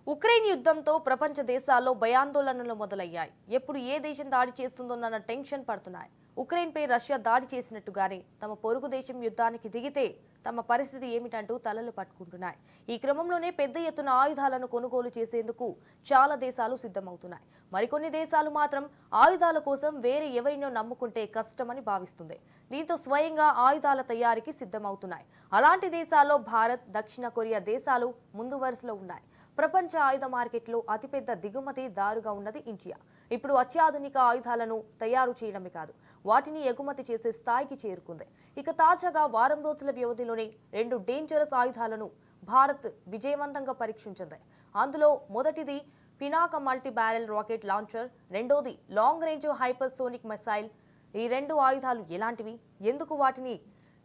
Ukraine యుద్ధంతో ప్రపంచ దేశాల్లో భయాందోళనలు మొదలయ్యాయి. ఎప్పుడు ఏ దేశం దాడి చేస్తుందోనన్న టెన్షన్ పడుతున్నాయి. ఉక్రెయిన్పై రష్యా దాడి చేసినట్టుగానే తమ పొరుగు దేశం యుద్ధానికి దిగితే తమ పరిస్థితి ఏమిటంటూ తలలు పట్టుకుంటున్నాయి. ఈ క్రమంలోనే పెద్ద ఎత్తున ఆయుధాలను కొనుగోలు చేసేందుకు చాలా దేశాలు సిద్ధమవుతున్నాయి. మరికొన్ని దేశాలు మాత్రం ఆయుధాల కోసం వేరే ఎవరినో నమ్ముకుంటే కష్టమని భావిస్తుంది. దీంతో స్వయంగా ఆయుధాల తయారీకి సిద్ధమవుతున్నాయి. అలాంటి దేశాల్లో భారత్, దక్షిణ కొరియా దేశాలు ముందు వరుసలో ఉన్నాయి. ప్రపంచ ఆయుధ మార్కెట్లో అతిపెద్ద దిగుమతి దారుగా ఉన్నది ఇండియా. ఇప్పుడు అత్యాధునిక ఆయుధాలను తయారు చేయడమే కాదు, వాటిని ఎగుమతి చేసే స్థాయికి చేరుకుంది. ఇక తాజాగా వారం రోజుల వ్యవధిలోనే 2 డేంజరస్ ఆయుధాలను భారత్ విజయవంతంగా పరీక్షించింది. అందులో మొదటిది Pinaka multi barrel rocket launcher, రెండోది లాంగ్ రేంజ్ హైపర్సోనిక్ మిసైల్. ఈ 2 ఆయుధాలు ఎలాంటివి, ఎందుకు వాటిని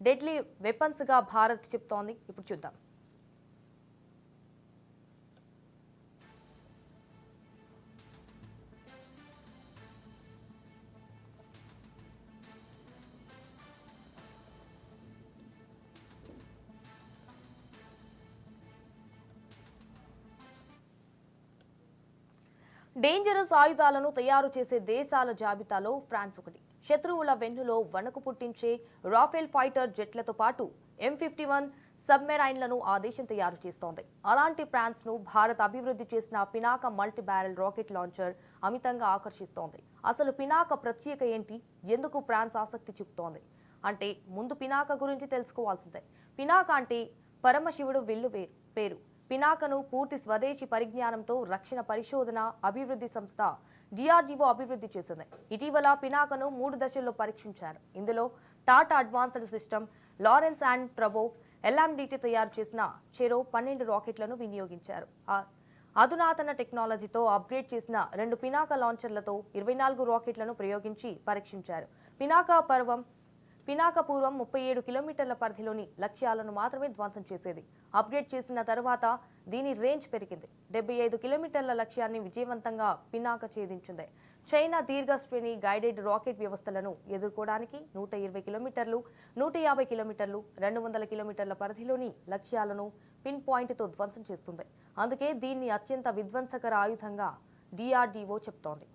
డెడ్లీ వెపన్స్ గా భారత్ చెప్తోంది, ఇప్పుడు చూద్దాం. డేంజరస్ ఆయుధాలను తయారు చేసే దేశాల జాబితాలో ఫ్రాన్స్ ఒకటి. శత్రువుల వెన్నులో వణుకు పుట్టించే రాఫెల్ ఫైటర్ జెట్లతో పాటు M51 సబ్మెరైన్లను ఆ దేశం తయారు చేస్తోంది. అలాంటి ఫ్రాన్స్ ను భారత్ అభివృద్ధి చేసిన Pinaka multi barrel rocket launcher అమితంగా ఆకర్షిస్తోంది. అసలు పినాక ప్రత్యేక ఏంటి, ఎందుకు ఫ్రాన్స్ ఆసక్తి చూపుతోంది అంటే ముందు పినాక గురించి తెలుసుకోవాల్సిందే. పినాక అంటే పరమశివుడు విల్లు పేరు. పినాకను పూర్తి స్వదేశీ పరిజ్ఞానంతో రక్షణ పరిశోధన అభివృద్ధి సంస్థ DRDO అభివృద్ధి చేసింది. ఇటీవల పినాకను 3 దశల్లో పరీక్షించారు. ఇందులో Tata advanced system, Lawrence and ట్రబో, LMDT తయారు చేసిన చెరో 12 రాకెట్లను వినియోగించారు. అధునాతన టెక్నాలజీతో అప్గ్రేడ్ చేసిన 2 పినాక లాంచర్లతో 24 రాకెట్లను ప్రయోగించి పరీక్షించారు. పినాక పూర్వం 37 కిలోమీటర్ల పరిధిలోని లక్ష్యాలను మాత్రమే ధ్వంసం చేసేది. అప్గ్రేడ్ చేసిన తర్వాత దీని రేంజ్ పెరిగింది. 75 కిలోమీటర్ల లక్ష్యాన్ని విజయవంతంగా పినాక ఛేదించింది. చైనా దీర్ఘ శ్రేణి గైడెడ్ రాకెట్ వ్యవస్థలను ఎదుర్కోవడానికి 120 కిలోమీటర్లు, 150 కిలోమీటర్లు, 200 కిలోమీటర్ల పరిధిలోని లక్ష్యాలను పిన్ పాయింట్తో ధ్వంసం చేస్తుంది. అందుకే దీన్ని అత్యంత విధ్వంసకర ఆయుధంగా DRDO చెప్తోంది.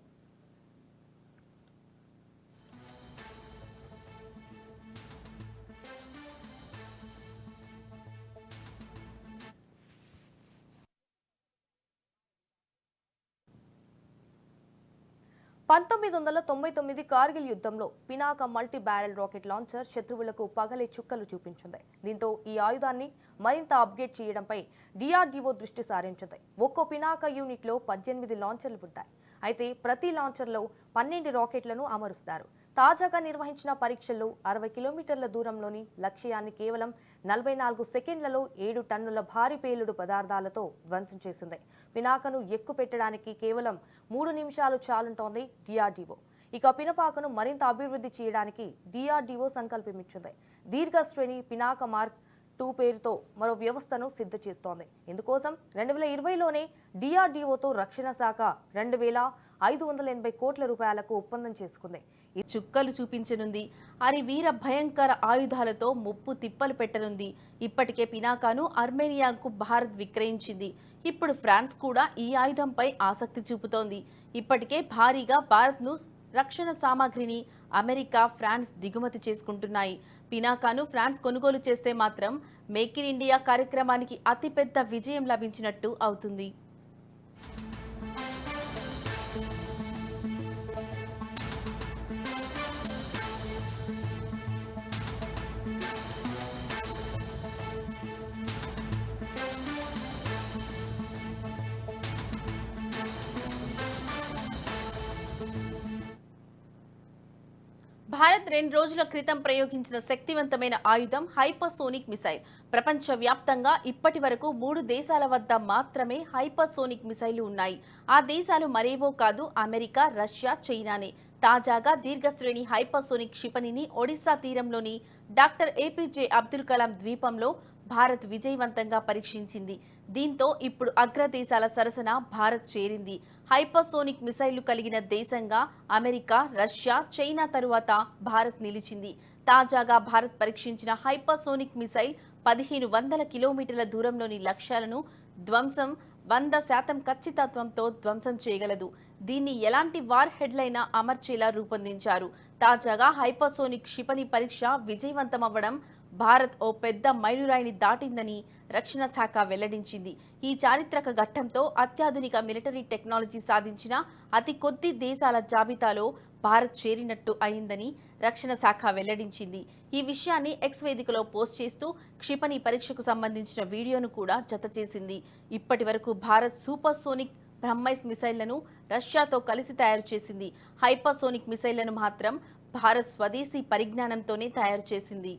1999 కార్గిల్ యుద్ధంలో Pinaka multi barrel rocket launcher శత్రువులకు పగలే చుక్కలు చూపించింది. దీంతో ఈ ఆయుధాన్ని మరింత అప్గ్రేడ్ చేయడంపై DRDO దృష్టి సారించింది. ఒక్కో పినాక యూనిట్లో 18 లాంచర్లు ఉంటాయి. అయితే ప్రతి లాంచర్లో 12 రాకెట్లను అమరుస్తారు. తాజాగా నిర్వహించిన పరీక్షల్లో 60 కిలోమీటర్ల దూరంలోని లక్ష్యాన్ని కేవలం 44 సెకండ్లలో 7 టన్నుల భారీ పేలుడు పదార్థాలతో ధ్వంసం చేసింది. పినాకను ఎక్కు పెట్టడానికి కేవలం 3 నిమిషాలు చాలుంటోంది DRDO. ఇక పినపాకను మరింత అభివృద్ధి చేయడానికి DRDO సంకల్పమిచ్చింది. దీర్ఘ శ్రేణి పినాక మార్క్ 2 పేరుతో మరో వ్యవస్థను సిద్ధ చేస్తోంది. ఇందుకోసం 2020లోనే DRDOతో రక్షణ శాఖ 2,580 కోట్ల రూపాయలకు ఒప్పందం చేసుకుంది. ఈ చుక్కలు చూపించనుంది. అరి వీర భయంకర ఆయుధాలతో ముప్పు తిప్పలు పెట్టనుంది. ఇప్పటికే పినాకాను అర్మేనియాకు భారత్ విక్రయించింది. ఇప్పుడు ఫ్రాన్స్ కూడా ఈ ఆయుధంపై ఆసక్తి చూపుతోంది. ఇప్పటికే భారీగా భారత్ను రక్షణ సామాగ్రిని అమెరికా, ఫ్రాన్స్ దిగుమతి చేసుకుంటున్నాయి. పినాకాను ఫ్రాన్స్ కొనుగోలు చేస్తే మాత్రం మేక్ ఇన్ ఇండియా కార్యక్రమానికి అతిపెద్ద విజయం లభించినట్టు అవుతుంది. భారత్ 2 రోజుల క్రితం ప్రయోగించిన శక్తివంతమైన ఆయుధం హైపర్సోనిక్ మిసైల్. ప్రపంచవ్యాప్తంగా ఇప్పటి వరకు 3 దేశాల వద్ద మాత్రమే హైపర్సోనిక్ మిసైళ్లు ఉన్నాయి. ఆ దేశాలు మరేవో కాదు, అమెరికా, రష్యా, చైనానే. తాజాగా దీర్ఘశ్రేణి హైపర్సోనిక్ క్షిపణిని ఒడిశా తీరంలోని డాక్టర్ APJ అబ్దుల్ కలాం ద్వీపంలో భారత్ విజయవంతంగా పరీక్షించింది. దీంతో ఇప్పుడు అగ్రదేశాల సరసన భారత్ చేరింది. హైపర్సోనిక్ మిసైళ్లు కలిగిన దేశంగా అమెరికా, రష్యా, చైనా తరువాత భారత్ నిలిచింది. తాజాగా భారత్ పరీక్షించిన హైపర్సోనిక్ మిసైల్ 1500 కిలోమీటర్ల దూరంలోని లక్ష్యాలను ధ్వంసం 100% ఖచ్చితత్వంతో ధ్వంసం చేయగలదు. దీన్ని ఎలాంటి వార్ హెడ్లైనా అమర్చేలా రూపొందించారు. తాజాగా హైపర్సోనిక్ క్షిపణి పరీక్ష విజయవంతమవ్వడం భారత్ ఓ పెద్ద మైలురాయిని దాటిందని రక్షణ శాఖ వెల్లడించింది. ఈ చారిత్రక ఘట్టంతో అత్యాధునిక మిలిటరీ టెక్నాలజీ సాధించిన అతి కొద్ది దేశాల జాబితాలో భారత్ చేరినట్టు అయిందని రక్షణ శాఖ వెల్లడించింది. ఈ విషయాన్ని ఎక్స్ వేదికలో పోస్ట్ చేస్తూ క్షిపణి పరీక్షకు సంబంధించిన వీడియోను కూడా జత చేసింది. ఇప్పటి వరకు భారత్ సూపర్సోనిక్ బ్రహ్మైస్ మిసైళ్లను రష్యాతో కలిసి తయారు చేసింది. హైపర్సోనిక్ మిసైళ్లను మాత్రం భారత్ స్వదేశీ పరిజ్ఞానంతోనే తయారు చేసింది.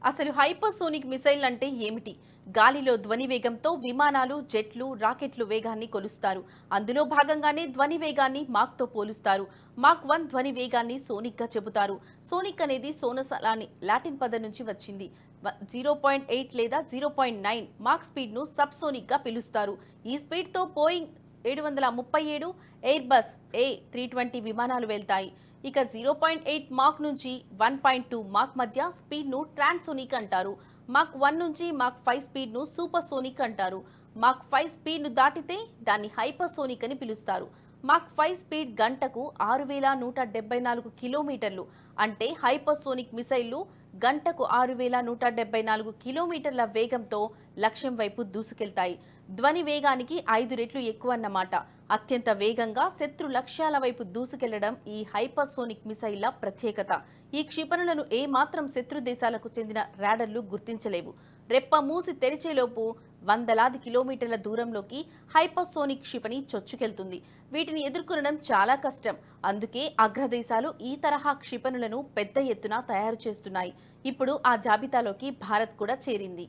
అసలు హైపర్సోనిక్ మిసైల్ అంటే ఏమిటి? గాలిలో ధ్వని వేగంతో విమానాలు, జెట్లు, రాకెట్లు వేగాన్ని కొలుస్తారు. అందులో భాగంగానే ధ్వని వేగాన్ని మాక్తో పోలుస్తారు. మాక్ 1 ధ్వని వేగాన్ని సోనిక్గా చెబుతారు. సోనిక్ అనేది సోనస్ అని లాటిన్ పదం నుంచి వచ్చింది. 0.8 లేదా 0.9 మాక్ స్పీడ్ను సబ్సోనిక్గా పిలుస్తారు. ఈ స్పీడ్తో బోయింగ్ 737, ఎయిర్బస్ A320 విమానాలు వెళ్తాయి. ఇక 0.8 మాక్ నుంచి 1.2 మాక్ మధ్య స్పీడ్ను ట్రాన్సోనిక్ అంటారు. మాక్ 1 నుంచి మాక్ 5 స్పీడ్ను సూపర్సోనిక్ అంటారు. మాక్ 5 స్పీడ్ను దాటితే దాన్ని హైపర్సోనిక్ అని పిలుస్తారు. మాక్ 5 స్పీడ్ గంటకు 6174 కిలోమీటర్లు. అంటే హైపర్సోనిక్ మిసైళ్లు గంటకు 6174 కిలోమీటర్ల వేగంతో లక్ష్యం వైపు దూసుకెళ్తాయి. ధ్వని వేగానికి 5 రెట్లు ఎక్కువ అన్నమాట. అత్యంత వేగంగా శత్రు లక్ష్యాల వైపు దూసుకెళ్లడం ఈ హైపర్సోనిక్ మిసైళ్ల ప్రత్యేకత. ఈ క్షిపణులను ఏమాత్రం శత్రు దేశాలకు చెందిన రాడర్లు గుర్తించలేవు. రెప్ప మూసి తెరిచేలోపు వందలాది కిలోమీటర్ల దూరంలోకి హైపర్సోనిక్ క్షిపణి చొచ్చుకెళ్తుంది. వీటిని ఎదుర్కొనడం చాలా కష్టం. అందుకే అగ్రదేశాలు ఈ తరహా క్షిపణులను పెద్ద ఎత్తున తయారు చేస్తున్నాయి. ఇప్పుడు ఆ జాబితాలోకి భారత్ కూడా చేరింది.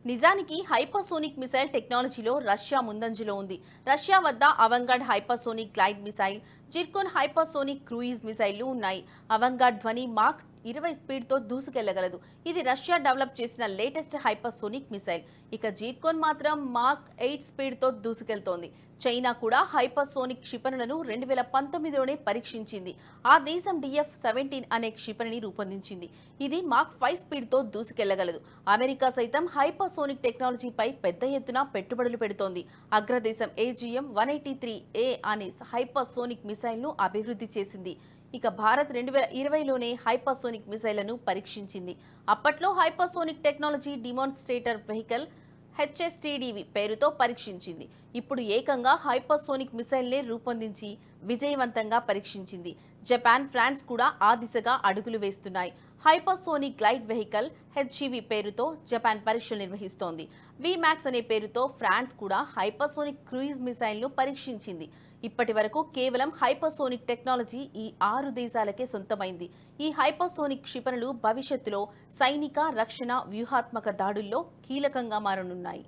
నిజానికి హైపర్సోనిక్ మిసైల్ టెక్నాలజీలో రష్యా ముందంజలో ఉంది. రష్యా వద్ద Avangard hypersonic glide missile, Zircon hypersonic cruise మిసైళ్లు ఉన్నాయి. అవంగార్డ్ ధ్వని మాక్ 20 స్పీడ్తో దూసుకెళ్లగలదు. ఇది రష్యా డెవలప్ చేసిన లేటెస్ట్ హైపర్సోనిక్ మిసైల్. ఇక జిర్కోన్ మాత్రం మాక్ 8 స్పీడ్తో దూసుకెళ్తోంది. చైనా కూడా హైపర్సోనిక్ క్షిపణులను 2019లోనే పరీక్షించింది. ఆ దేశం DF-17 అనే క్షిపణిని రూపొందించింది. ఇది మాక్ 5 స్పీడ్తో దూసుకెళ్లగలదు. అమెరికా సైతం హైపర్సోనిక్ టెక్నాలజీపై పెద్ద ఎత్తున పెట్టుబడులు పెడుతోంది. అగ్రదేశం AGM-183A అనే హైపర్సోనిక్ మిసైల్ను అభివృద్ధి చేసింది. ఇక భారత్ 2020లోనే హైపర్సోనిక్ మిసైళ్లను పరీక్షించింది. అప్పట్లో hypersonic technology demonstrator vehicle HSTDV పేరుతో పరీక్షించింది. ఇప్పుడు ఏకంగా హైపర్సోనిక్ మిసైల్నే రూపొందించి విజయవంతంగా పరీక్షించింది. జపాన్, ఫ్రాన్స్ కూడా ఆ దిశగా అడుగులు వేస్తున్నాయి. హైపర్సోనిక్ గ్లైడ్ వెహికల్ HGV పేరుతో జపాన్ పరీక్షలు నిర్వహిస్తోంది. VMAX అనే పేరుతో ఫ్రాన్స్ కూడా హైపర్సోనిక్ క్రూయిజ్ మిసైల్ను పరీక్షించింది. ఇప్పటి వరకు కేవలం హైపర్సోనిక్ టెక్నాలజీ ఈ 6 దేశాలకే సొంతమైంది. ఈ హైపర్సోనిక్ క్షిపణులు భవిష్యత్తులో సైనిక, రక్షణ, వ్యూహాత్మక దాడుల్లో కీలకంగా మారనున్నాయి.